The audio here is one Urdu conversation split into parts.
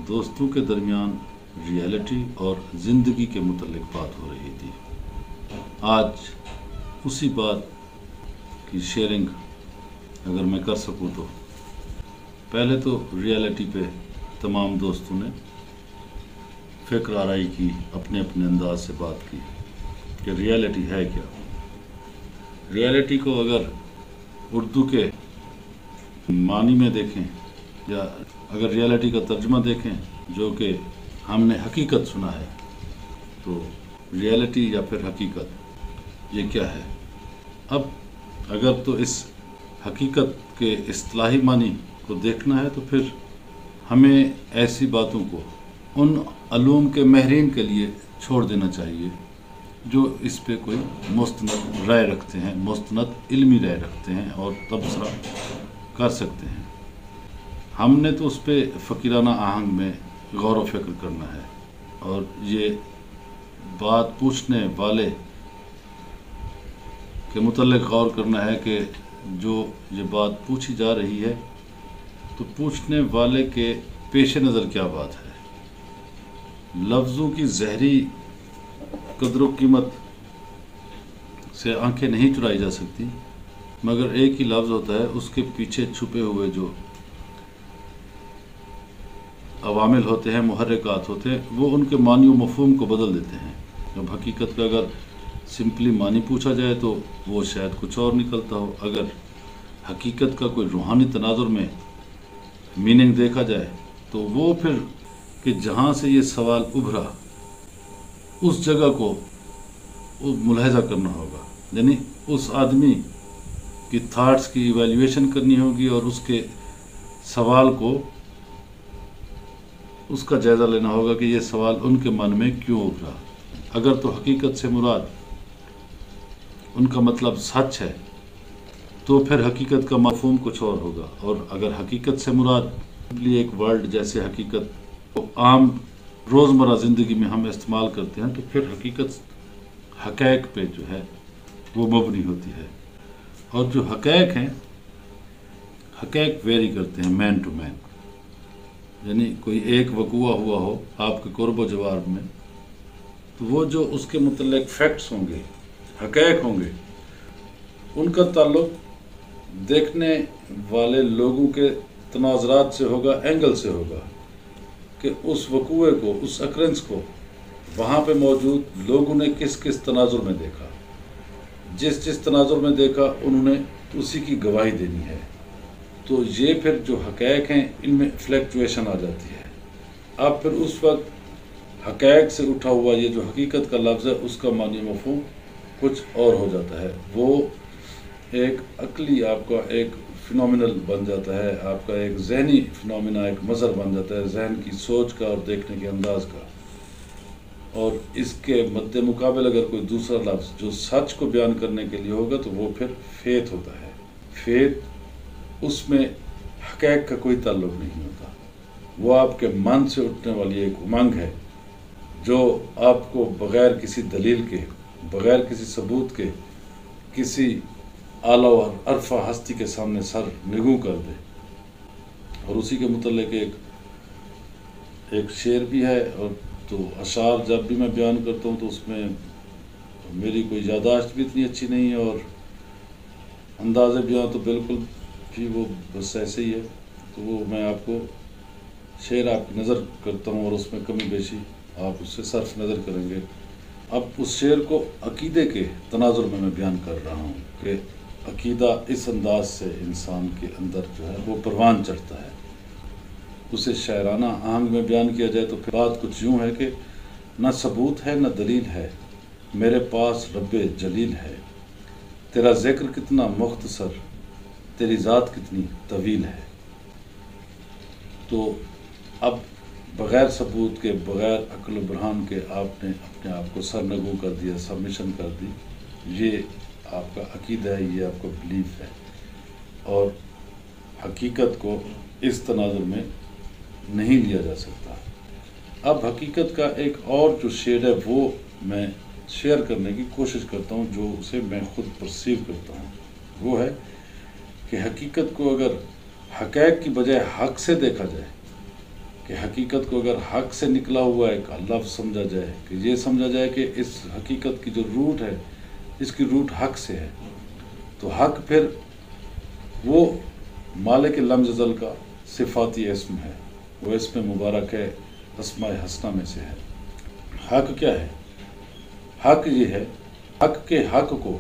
دوستوں کے درمیان ریئلٹی اور زندگی کے متعلق بات ہو رہی تھی۔ آج اسی بات کی شیئرنگ اگر میں کر سکوں تو پہلے تو ریئلٹی پہ تمام دوستوں نے فکر آرائی کی، اپنے اپنے انداز سے بات کی کہ ریئلٹی ہے کیا۔ ریئلٹی کو اگر اردو کے معنی میں دیکھیں یا اگر ریئلٹی کا ترجمہ دیکھیں جو کہ ہم نے حقیقت سنا ہے، تو ریئلٹی یا پھر حقیقت یہ کیا ہے؟ اب اگر تو اس حقیقت کے اصطلاحی معنی کو دیکھنا ہے تو پھر ہمیں ایسی باتوں کو ان علوم کے ماہرین کے لیے چھوڑ دینا چاہیے جو اس پہ کوئی مستند رائے رکھتے ہیں، مستند علمی رائے رکھتے ہیں اور تبصرہ کر سکتے ہیں۔ ہم نے تو اس پہ فقیرانہ آہنگ میں غور و فکر کرنا ہے اور یہ بات پوچھنے والے کے متعلق غور کرنا ہے کہ جو یہ بات پوچھی جا رہی ہے تو پوچھنے والے کے پیش نظر کیا بات ہے۔ لفظوں کی زہری قدر و قیمت سے آنکھیں نہیں چرائی جا سکتی، مگر ایک ہی لفظ ہوتا ہے، اس کے پیچھے چھپے ہوئے جو عوامل ہوتے ہیں، محرکات ہوتے ہیں، وہ ان کے معنی و مفہوم کو بدل دیتے ہیں۔ اب حقیقت کا اگر سمپلی معنی پوچھا جائے تو وہ شاید کچھ اور نکلتا ہو، اگر حقیقت کا کوئی روحانی تناظر میں میننگ دیکھا جائے تو وہ پھر کہ جہاں سے یہ سوال ابھرا اس جگہ کو ملاحظہ کرنا ہوگا، یعنی اس آدمی کی تھاٹس کی ایویلیویشن کرنی ہوگی اور اس کے سوال کو اس کا جائزہ لینا ہوگا کہ یہ سوال ان کے من میں کیوں ابھرا۔ اگر تو حقیقت سے مراد ان کا مطلب سچ ہے تو پھر حقیقت کا مفہوم کچھ اور ہوگا، اور اگر حقیقت سے مراد ایک ورڈ جیسے حقیقت کو عام روزمرہ زندگی میں ہم استعمال کرتے ہیں تو پھر حقیقت حقائق پہ جو ہے وہ مبنی ہوتی ہے، اور جو حقائق ہیں حقائق ویری کرتے ہیں مین ٹو مین، یعنی کوئی ایک وقوع ہوا ہو آپ کے قرب و جوار میں تو وہ جو اس کے متعلق فیکٹس ہوں گے، حقائق ہوں گے، ان کا تعلق دیکھنے والے لوگوں کے تناظرات سے ہوگا، اینگل سے ہوگا کہ اس وقوع کو، اس اکرنس کو وہاں پہ موجود لوگوں نے کس کس تناظر میں دیکھا، جس جس تناظر میں دیکھا انہوں نے اسی کی گواہی دینی ہے۔ تو یہ پھر جو حقائق ہیں ان میں فلیکچویشن آ جاتی ہے۔ اب پھر اس وقت حقائق سے اٹھا ہوا یہ جو حقیقت کا لفظ ہے اس کا معنی مفہوم کچھ اور ہو جاتا ہے، وہ ایک عقلی آپ کا ایک فنومینل بن جاتا ہے، آپ کا ایک ذہنی فنومینا، ایک مظہر بن جاتا ہے ذہن کی سوچ کا اور دیکھنے کے انداز کا۔ اور اس کے مد مقابل اگر کوئی دوسرا لفظ جو سچ کو بیان کرنے کے لیے ہوگا تو وہ پھر فیتھ ہوتا ہے۔ فیتھ اس میں حقائق کا کوئی تعلق نہیں ہوتا، وہ آپ کے من سے اٹھنے والی ایک امنگ ہے جو آپ کو بغیر کسی دلیل کے، بغیر کسی ثبوت کے، کسی اعلیٰ و عرفہ ہستی کے سامنے سر نگوں کر دے۔ اور اسی کے متعلق ایک شعر بھی ہے، اور تو اشعار جب بھی میں بیان کرتا ہوں تو اس میں میری کوئی یادداشت بھی اتنی اچھی نہیں ہے اور انداز بیان تو بالکل بھی وہ بس ایسے ہی ہے، تو وہ میں آپ کو شعر آپ کی نظر کرتا ہوں اور اس میں کمی بیشی آپ اس سے صرف نظر کریں گے۔ اب اس شعر کو عقیدے کے تناظر میں بیان کر رہا ہوں کہ عقیدہ اس انداز سے انسان کے اندر جو ہے وہ پروان چڑھتا ہے۔ اسے شاعرانہ آہنگ میں بیان کیا جائے تو پھر بات کچھ یوں ہے کہ نہ ثبوت ہے نہ دلیل ہے، میرے پاس رب جلیل ہے، تیرا ذکر کتنا مختصر، تیری ذات کتنی طویل ہے۔ تو اب بغیر ثبوت کے، بغیر عقل و برہان کے آپ نے اپنے آپ کو سرنگوں کر دیا، سبمیشن کر دی، یہ آپ کا عقیدہ ہے، یہ آپ کا بلیف ہے، اور حقیقت کو اس تناظر میں نہیں لیا جا سکتا۔ اب حقیقت کا ایک اور جو شیڈ ہے وہ میں شیئر کرنے کی کوشش کرتا ہوں، جو اسے میں خود پرسیو کرتا ہوں، وہ ہے کہ حقیقت کو اگر حقائق کی بجائے حق سے دیکھا جائے کہ حقیقت کو اگر حق سے نکلا ہوا ایک لفظ سمجھا جائے، کہ یہ سمجھا جائے کہ اس حقیقت کی جو روٹ ہے اس کی روٹ حق سے ہے، تو حق پھر وہ مالک لم یزل کا صفاتی اسم ہے، وہ اسم مبارک ہے، اسماء حسنہ میں سے ہے۔ حق کیا ہے؟ حق یہ ہے، حق کے حق کو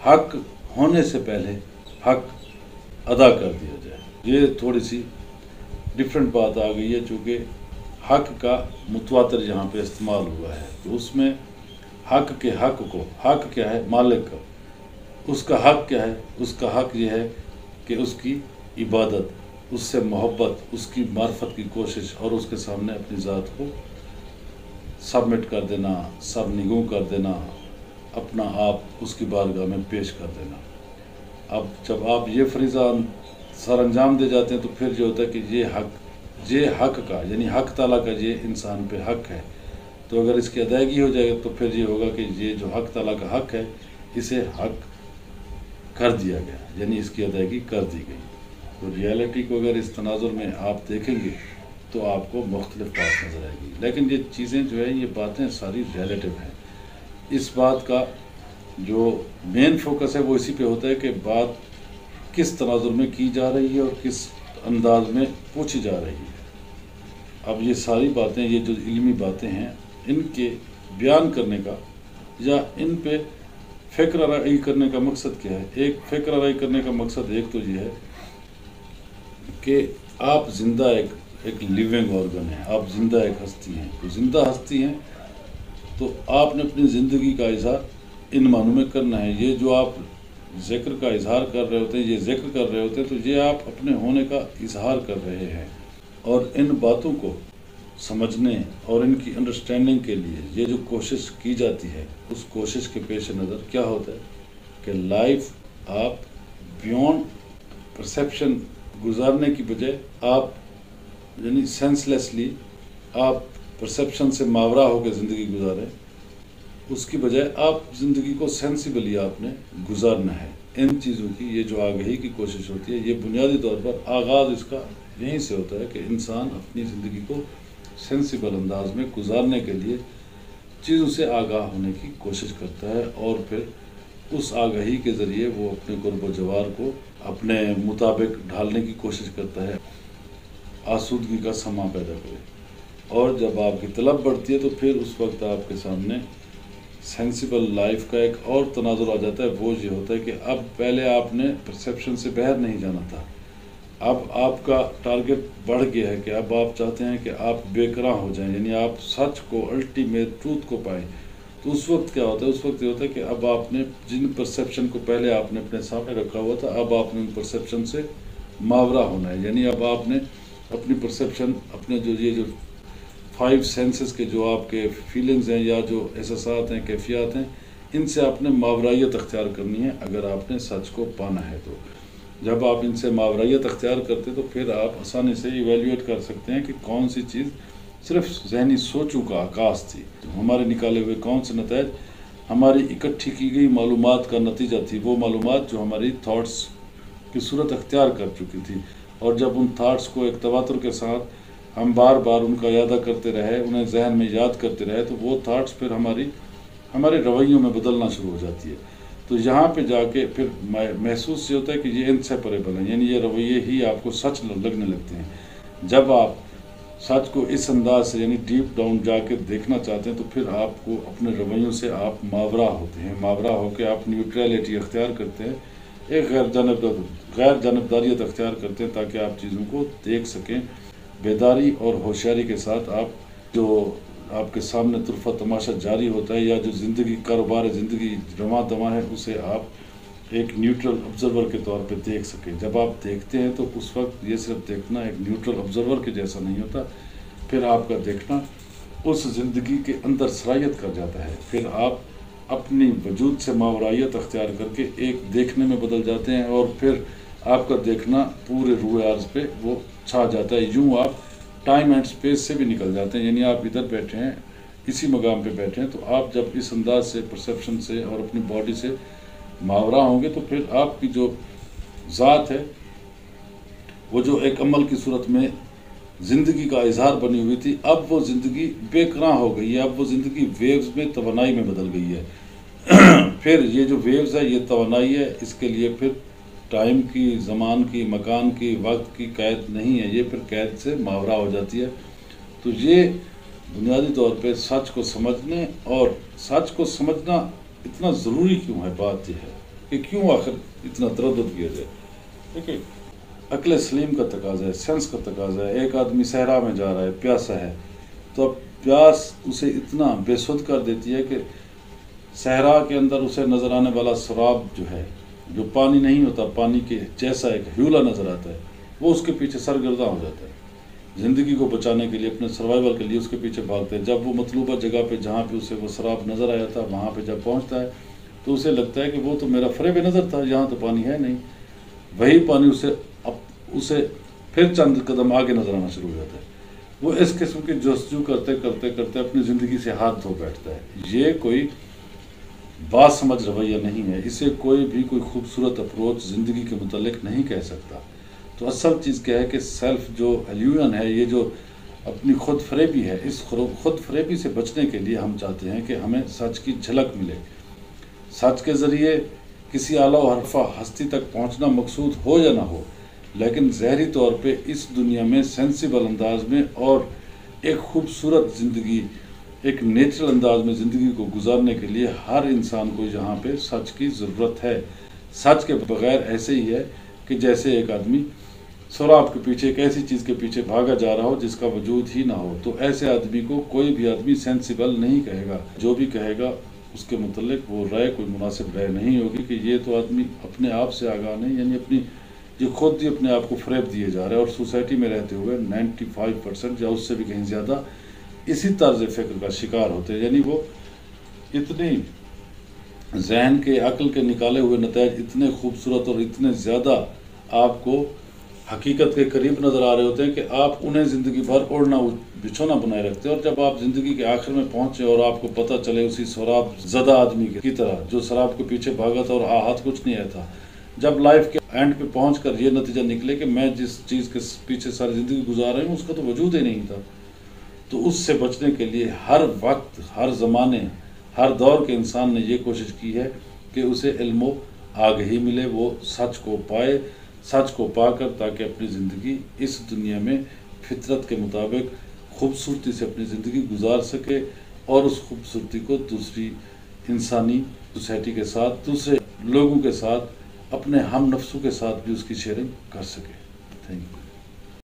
حق ہونے سے پہلے حق ادا کر دیا جائے۔ یہ تھوڑی سی ڈفرینٹ بات آ گئی ہے، چونکہ حق کا متواتر یہاں پہ استعمال ہوا ہے، تو اس میں حق کے حق کو، حق کیا ہے؟ مالک کا، اس کا حق کیا ہے؟ اس کا حق یہ ہے کہ اس کی عبادت، اس سے محبت، اس کی معرفت کی کوشش، اور اس کے سامنے اپنی ذات کو سبمٹ کر دینا، سب نگوں کر دینا، اپنا آپ اس کی بارگاہ میں پیش کر دینا۔ اب جب آپ یہ فریضہ سر انجام دے جاتے ہیں تو پھر یہ ہوتا ہے کہ یہ حق کا، یعنی حق تعالیٰ کا یہ انسان پہ حق ہے، تو اگر اس کی ادائیگی ہو جائے گا تو پھر یہ ہوگا کہ یہ جو حق تعالیٰ کا حق ہے اسے حق کر دیا گیا، یعنی اس کی ادائیگی کر دی گئی۔ تو ریالٹی کو اگر اس تناظر میں آپ دیکھیں گے تو آپ کو مختلف بات نظر آئے گی، لیکن یہ چیزیں جو ہیں، یہ باتیں ساری ریلیٹیو ہیں۔ اس بات کا جو مین فوکس ہے وہ اسی پہ ہوتا ہے کہ بات کس تناظر میں کی جا رہی ہے اور کس انداز میں پوچھی جا رہی ہے۔ اب یہ ساری باتیں، یہ جو علمی باتیں ہیں، ان کے بیان کرنے کا یا ان پہ فکر آرائی کرنے کا مقصد کیا ہے؟ ایک فکر آرائی کرنے کا مقصد ایک تو یہ ہے کہ آپ زندہ ایک لیونگ آرگن ہے، آپ زندہ ایک ہستی ہیں، تو زندہ ہستی ہیں تو آپ نے اپنی زندگی کا اظہار ان معنوں میں کرنا ہے۔ یہ جو آپ ذکر کا اظہار کر رہے ہوتے ہیں، یہ ذکر کر رہے ہوتے ہیں، تو یہ آپ اپنے ہونے کا اظہار کر رہے ہیں، اور ان باتوں کو سمجھنے اور ان کی انڈرسٹینڈنگ کے لیے یہ جو کوشش کی جاتی ہے، اس کوشش کے پیش نظر کیا ہوتا ہے کہ لائف آپ بیونڈ پرسیپشن گزارنے کی بجائے آپ یعنی سینس لیسلی آپ پرسیپشن سے ماورا ہو کے زندگی گزاریں، اس کی بجائے آپ زندگی کو سینسیبلی آپ نے گزارنا ہے۔ ان چیزوں کی یہ جو آگہی کی کوشش ہوتی ہے، یہ بنیادی طور پر آغاز اس کا یہیں سے ہوتا ہے کہ انسان اپنی زندگی کو سینسیبل انداز میں گزارنے کے لیے چیزوں سے آگاہ ہونے کی کوشش کرتا ہے، اور پھر اس آگاہی کے ذریعے وہ اپنے قرب و جوار کو اپنے مطابق ڈھالنے کی کوشش کرتا ہے، آسودگی کا سما پیدا کرے۔ اور جب آپ کی طلب بڑھتی ہے تو پھر اس وقت آپ کے سامنے سینسیبل لائف کا ایک اور تناظر آ جاتا ہے، وہ یہ ہوتا ہے کہ اب پہلے آپ نے پرسیپشن سے باہر نہیں جانا تھا، اب آپ کا ٹارگٹ بڑھ گیا ہے کہ اب آپ چاہتے ہیں کہ آپ بے قرار ہو جائیں، یعنی آپ سچ کو، الٹیمیٹ ٹروتھ کو پائیں۔ تو اس وقت کیا ہوتا ہے؟ اس وقت یہ ہوتا ہے کہ اب آپ نے جن پرسیپشن کو پہلے آپ نے اپنے سامنے رکھا ہوا تھا، اب آپ نے ان پرسیپشن سے ماورا ہونا ہے، یعنی اب آپ نے اپنی پرسیپشن، اپنے یہ جو 5 سینسز کے جو آپ کے فیلنگز ہیں یا جو احساسات ہیں، کیفیات ہیں، ان سے آپ نے ماورائیت اختیار کرنی ہے اگر آپ نے سچ کو پانا ہے۔ تو جب آپ ان سے ماورائیت اختیار کرتے تو پھر آپ آسانی سے ایویلیویٹ کر سکتے ہیں کہ کون سی چیز صرف ذہنی سوچوں کا عکاس تھی، ہمارے نکالے ہوئے کون سے نتائج ہماری اکٹھی کی گئی معلومات کا نتیجہ تھی، وہ معلومات جو ہماری تھاٹس کی صورت اختیار کر چکی تھی، اور جب ان تھاٹس کو ایک تواتر کے ساتھ ہم بار بار ان کا اعادہ کرتے رہے، انہیں ذہن میں یاد کرتے رہے، تو وہ تھاٹس پھر ہمارے رویوں میں بدلنا شروع ہو جاتی ہے۔ تو یہاں پہ جا کے پھر محسوس یہ ہوتا ہے کہ یہ انسیپریبل ہیں، یعنی یہ رویے ہی آپ کو سچ لگنے لگتے ہیں۔ جب آپ سچ کو اس انداز سے یعنی ڈیپ ڈاؤن جا کے دیکھنا چاہتے ہیں تو پھر آپ کو اپنے رویوں سے آپ ماورا ہوتے ہیں، ماورا ہو کے آپ نیوٹریلٹی اختیار کرتے ہیں، ایک غیر جانبداریت اختیار کرتے ہیں، تاکہ آپ چیزوں کو دیکھ سکیں بیداری اور ہوشیاری کے ساتھ۔ آپ جو آپ کے سامنے طرفہ تماشا جاری ہوتا ہے یا جو زندگی کاروبار زندگی رواں دواں ہے، اسے آپ ایک نیوٹرل آبزرور کے طور پہ دیکھ سکیں۔ جب آپ دیکھتے ہیں تو اس وقت یہ صرف دیکھنا ایک نیوٹرل آبزرور کے جیسا نہیں ہوتا، پھر آپ کا دیکھنا اس زندگی کے اندر سرایت کر جاتا ہے، پھر آپ اپنی وجود سے ماورائیت اختیار کر کے ایک دیکھنے میں بدل جاتے ہیں، اور پھر آپ کا دیکھنا پورے روح عرض پہ وہ چھا جاتا ہے، یوں آپ ٹائم اینڈ سپیس سے بھی نکل جاتے ہیں، یعنی آپ ادھر بیٹھے ہیں، اسی مقام پہ بیٹھے ہیں، تو آپ جب اس انداز سے پرسیپشن سے اور اپنی باڈی سے ماورا ہوں گے تو پھر آپ کی جو ذات ہے وہ جو ایک عمل کی صورت میں زندگی کا اظہار بنی ہوئی تھی، اب وہ زندگی بے قرار ہو گئی ہے، اب وہ زندگی ویوز میں، توانائی میں بدل گئی ہے۔ پھر یہ جو ویوز ہے، یہ توانائی ہے، اس کے لیے پھر ٹائم کی، زمان کی، مکان کی، وقت کی قید نہیں ہے، یہ پھر قید سے ماورا ہو جاتی ہے۔ تو یہ بنیادی طور پہ سچ کو سمجھنے، اور سچ کو سمجھنا اتنا ضروری کیوں ہے، بات یہ ہے کہ کیوں آخر اتنا تردد کیا جائے۔ دیکھیں، عقل سلیم کا تقاضا ہے، سینس کا تقاضا ہے۔ ایک آدمی صحرا میں جا رہا ہے، پیاسا ہے، تو اب پیاس اسے اتنا بے سود کر دیتی ہے کہ صحرا کے اندر اسے نظر آنے والا سراب جو ہے، جو پانی نہیں ہوتا، پانی کے جیسا ایک ہیولا نظر آتا ہے، وہ اس کے پیچھے سرگرداں ہو جاتا ہے۔ زندگی کو بچانے کے لیے، اپنے سروائیول کے لیے اس کے پیچھے بھاگتے ہیں۔ جب وہ مطلوبہ جگہ پہ جہاں پہ اسے وہ سراب نظر آیا تھا، وہاں پہ جب پہنچتا ہے تو اسے لگتا ہے کہ وہ تو میرا فریب نظر تھا، یہاں تو پانی ہے نہیں۔ وہی پانی اسے پھر چند قدم آگے نظر آنا شروع ہو جاتا ہے۔ وہ اس قسم کی جستجو کرتے کرتے کرتے اپنی زندگی سے ہاتھ دھو بیٹھتا ہے۔ یہ کوئی بات سمجھ رویہ نہیں ہے، اسے کوئی بھی کوئی خوبصورت اپروچ زندگی کے متعلق نہیں کہہ سکتا۔ تو اصل چیز کیا ہے کہ سیلف جو ایلیوژن ہے، یہ جو اپنی خود فریبی ہے، اس خود فریبی سے بچنے کے لیے ہم چاہتے ہیں کہ ہمیں سچ کی جھلک ملے۔ سچ کے ذریعے کسی اعلیٰ و حرفہ ہستی تک پہنچنا مقصود ہو یا نہ ہو، لیکن ظاہری طور پہ اس دنیا میں سینسیبل انداز میں اور ایک خوبصورت زندگی، ایک نیچرل انداز میں زندگی کو گزارنے کے لیے ہر انسان کو یہاں پہ سچ کی ضرورت ہے۔ سچ کے بغیر ایسے ہی ہے کہ جیسے ایک آدمی سراب کے پیچھے، ایک ایسی چیز کے پیچھے بھاگا جا رہا ہو جس کا وجود ہی نہ ہو۔ تو ایسے آدمی کو کوئی بھی آدمی سینسیبل نہیں کہے گا۔ جو بھی کہے گا اس کے متعلق وہ رائے کوئی مناسب رائے نہیں ہوگی کہ یہ تو آدمی اپنے آپ سے آگاہ نہیں، یعنی یہ خود ہی اپنے آپ کو فریب دیے جا رہا ہے۔ اور سوسائٹی میں رہتے ہوئے 95% یا اس سے بھی کہیں زیادہ اسی طرز فکر کا شکار ہوتے ہیں، یعنی وہ اتنی ذہن کے، عقل کے نکالے ہوئے نتائج اتنے خوبصورت اور اتنے زیادہ آپ کو حقیقت کے قریب نظر آ رہے ہوتے ہیں کہ آپ انہیں زندگی بھر اوڑھنا بچھونا بنائے رکھتے ہیں۔ اور جب آپ زندگی کے آخر میں پہنچے اور آپ کو پتہ چلے اسی سراب زدہ آدمی کی طرح جو سراب کے پیچھے بھاگا تھا اور ہاتھ کچھ نہیں آیا تھا، جب لائف کے اینڈ پہ پہنچ کر یہ نتیجہ نکلے کہ میں جس چیز کے پیچھے ساری زندگی گزار رہی ہوں اس کا تو وجود ہی نہیں تھا، تو اس سے بچنے کے لیے ہر وقت، ہر زمانے، ہر دور کے انسان نے یہ کوشش کی ہے کہ اسے علم و آگہی ملے، وہ سچ کو پائے، سچ کو پا کر تاکہ اپنی زندگی اس دنیا میں فطرت کے مطابق خوبصورتی سے اپنی زندگی گزار سکے، اور اس خوبصورتی کو دوسری انسانی سوسائٹی کے ساتھ، دوسرے لوگوں کے ساتھ، اپنے ہم نفسوں کے ساتھ بھی اس کی شیئرنگ کر سکے۔ Thank you.